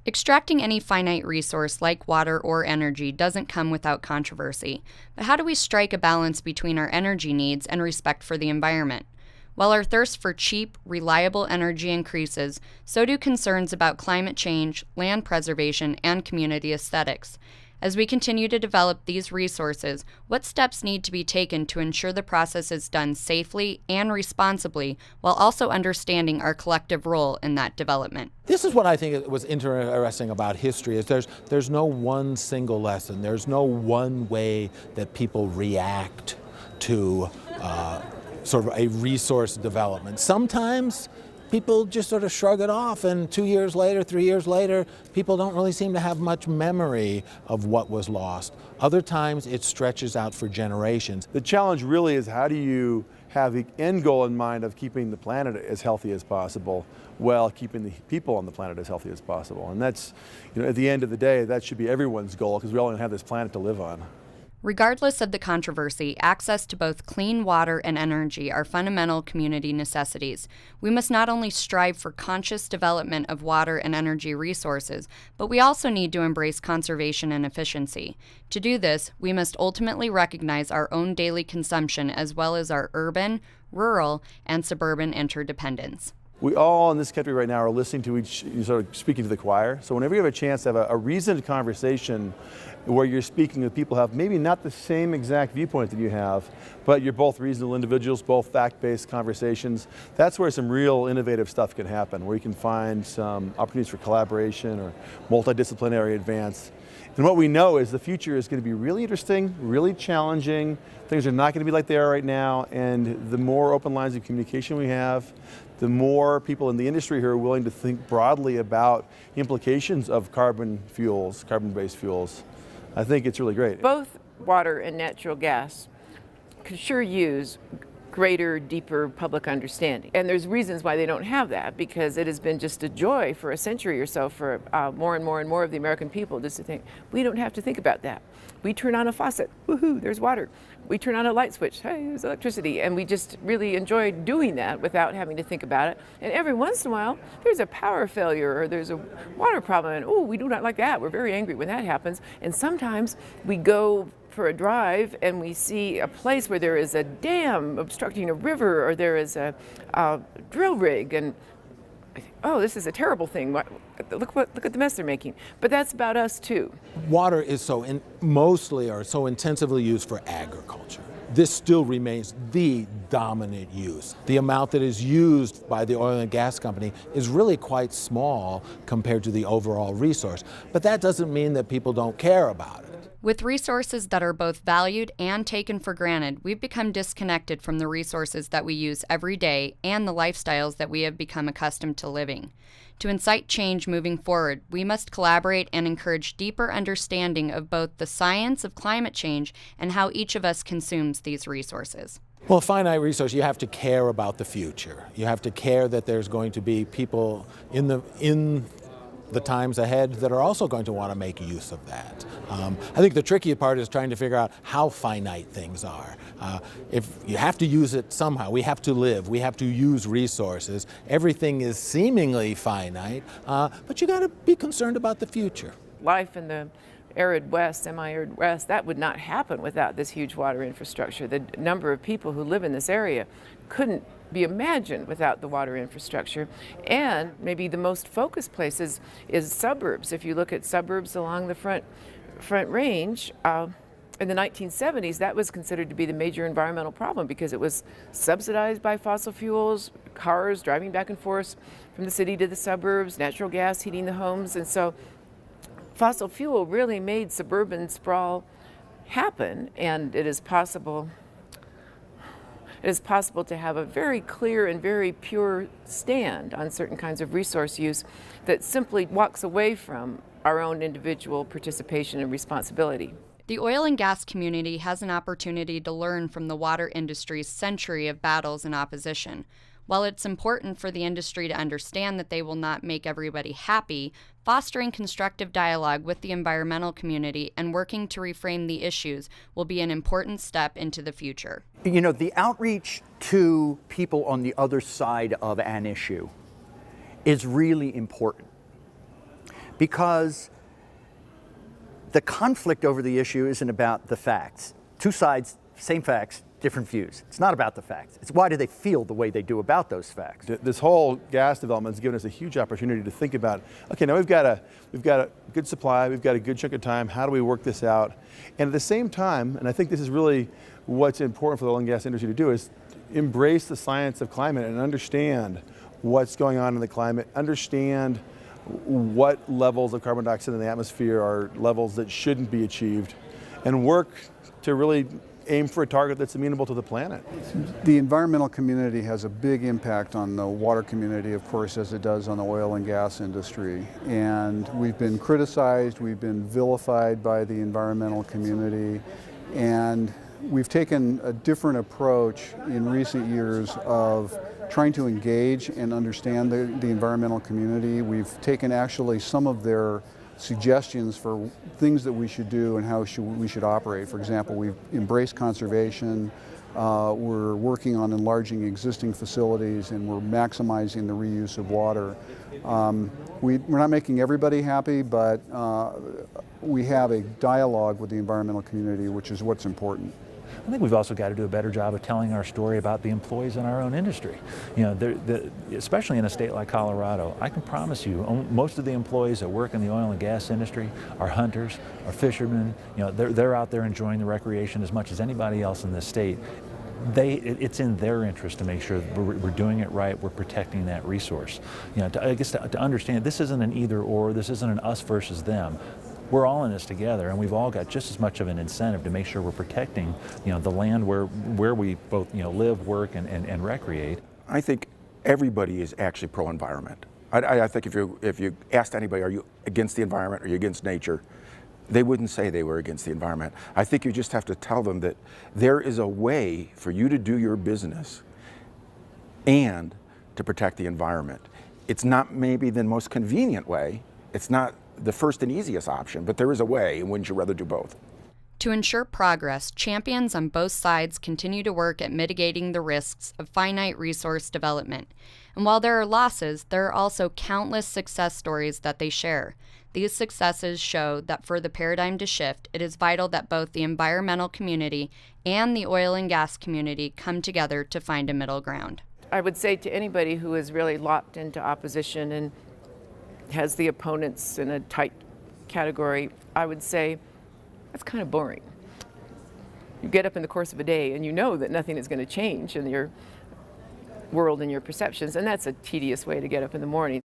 Extracting any finite resource like water or energy doesn't come without controversy, but how do we strike a balance between our energy needs and respect for the environment? While our thirst for cheap, reliable energy increases, so do concerns about climate change, land preservation, and community aesthetics. As we continue to develop these resources, what steps need to be taken to ensure the process is done safely and responsibly, while also understanding our collective role in that development? This is what I think was interesting about history, is there's no one single lesson. There's no one way that people react to sort of a resource development. Sometimes people just sort of shrug it off, and 2 years later, 3 years later, people don't really seem to have much memory of what was lost. Other times it stretches out for generations. The challenge really is, how do you have the end goal in mind of keeping the planet as healthy as possible while keeping the people on the planet as healthy as possible? And that's, at the end of the day, that should be everyone's goal, because we all have this planet to live on. Regardless of the controversy, access to both clean water and energy are fundamental community necessities. We must not only strive for conscious development of water and energy resources, but we also need to embrace conservation and efficiency. To do this, we must ultimately recognize our own daily consumption as well as our urban, rural, and suburban interdependence. We all in this country right now are listening to sort of speaking to the choir. So whenever you have a chance to have a reasoned conversation where you're speaking with people who have maybe not the same exact viewpoint that you have, but you're both reasonable individuals, both fact-based conversations, that's where some real innovative stuff can happen, where you can find some opportunities for collaboration or multidisciplinary advance. And what we know is the future is going to be really interesting, really challenging. Things are not going to be like they are right now, and the more open lines of communication we have, the more people in the industry who are willing to think broadly about implications of carbon fuels, carbon-based fuels. I think it's really great. Both water and natural gas could sure use greater, deeper public understanding. And there's reasons why they don't have that, because it has been just a joy for a century or so for more and more of the American people just to think, we don't have to think about that. We turn on a faucet, woohoo, there's water. We turn on a light switch, hey, there's electricity. And we just really enjoy doing that without having to think about it. And every once in a while, there's a power failure or there's a water problem, and oh, we do not like that. We're very angry when that happens. And sometimes we go for a drive and we see a place where there is a dam obstructing a river, or there is a drill rig, and oh, this is a terrible thing. Look at the mess they're making. But that's about us too. Water is mostly or so intensively used for agriculture. This still remains the dominant use. The amount that is used by the oil and gas company is really quite small compared to the overall resource. But that doesn't mean that people don't care about it. With resources that are both valued and taken for granted, we've become disconnected from the resources that we use every day and the lifestyles that we have become accustomed to living. To incite change moving forward, we must collaborate and encourage deeper understanding of both the science of climate change and how each of us consumes these resources. Well, finite resource, you have to care about the future. You have to care that there's going to be people in the times ahead that are also going to want to make use of that. I think the tricky part is trying to figure out how finite things are. If you have to use it somehow, we have to live, we have to use resources. Everything is seemingly finite, but you got to be concerned about the future. Life in the arid west, semi-arid west, that would not happen without this huge water infrastructure. The number of people who live in this area couldn't be imagined without the water infrastructure. And maybe the most focused places is suburbs. If you look at suburbs along the front range, in the 1970s, that was considered to be the major environmental problem because it was subsidized by fossil fuels, cars driving back and forth from the city to the suburbs, natural gas heating the homes. And so fossil fuel really made suburban sprawl happen, and it is possible to have a very clear and very pure stand on certain kinds of resource use that simply walks away from our own individual participation and responsibility. The oil and gas community has an opportunity to learn from the water industry's century of battles and opposition. While it's important for the industry to understand that they will not make everybody happy, fostering constructive dialogue with the environmental community and working to reframe the issues will be an important step into the future. You know, the outreach to people on the other side of an issue is really important, because the conflict over the issue isn't about the facts. Two sides, same facts, different views. It's not about the facts. It's why do they feel the way they do about those facts. This whole gas development has given us a huge opportunity to think about, okay, now we've got a good supply, we've got a good chunk of time, how do we work this out? And at the same time, and I think this is really what's important for the oil and gas industry to do, is embrace the science of climate and understand what's going on in the climate, understand what levels of carbon dioxide in the atmosphere are levels that shouldn't be achieved, and work to really aim for a target that's amenable to the planet. The environmental community has a big impact on the water community, of course, as it does on the oil and gas industry. And we've been criticized, we've been vilified by the environmental community, and we've taken a different approach in recent years of trying to engage and understand the environmental community. We've taken actually some of their suggestions for things that we should do and how we should operate. For example, we've embraced conservation, we're working on enlarging existing facilities, and we're maximizing the reuse of water. We're not making everybody happy, but we have a dialogue with the environmental community, which is what's important. I think we've also got to do a better job of telling our story about the employees in our own industry. You know, especially in a state like Colorado, I can promise you most of the employees that work in the oil and gas industry are hunters, are fishermen. You know, they're out there enjoying the recreation as much as anybody else in this state. It's in their interest to make sure that we're doing it right, we're protecting that resource. You know, I guess to understand, this isn't an either or, this isn't an us versus them. We're all in this together, and we've all got just as much of an incentive to make sure we're protecting, you know, the land where we both, you know, live, work, and recreate. I think everybody is actually pro-environment. I think if you asked anybody, are you against the environment, are you against nature, they wouldn't say they were against the environment. I think you just have to tell them that there is a way for you to do your business and to protect the environment. It's not maybe the most convenient way. It's not the first and easiest option, but there is a way, and wouldn't you rather do both? To ensure progress, champions on both sides continue to work at mitigating the risks of finite resource development. And while there are losses, there are also countless success stories that they share. These successes show that for the paradigm to shift, it is vital that both the environmental community and the oil and gas community come together to find a middle ground. I would say to anybody who is really locked into opposition and has the opponents in a tight category, I would say that's kind of boring. You get up in the course of a day and you know that nothing is going to change in your world and your perceptions, and that's a tedious way to get up in the morning.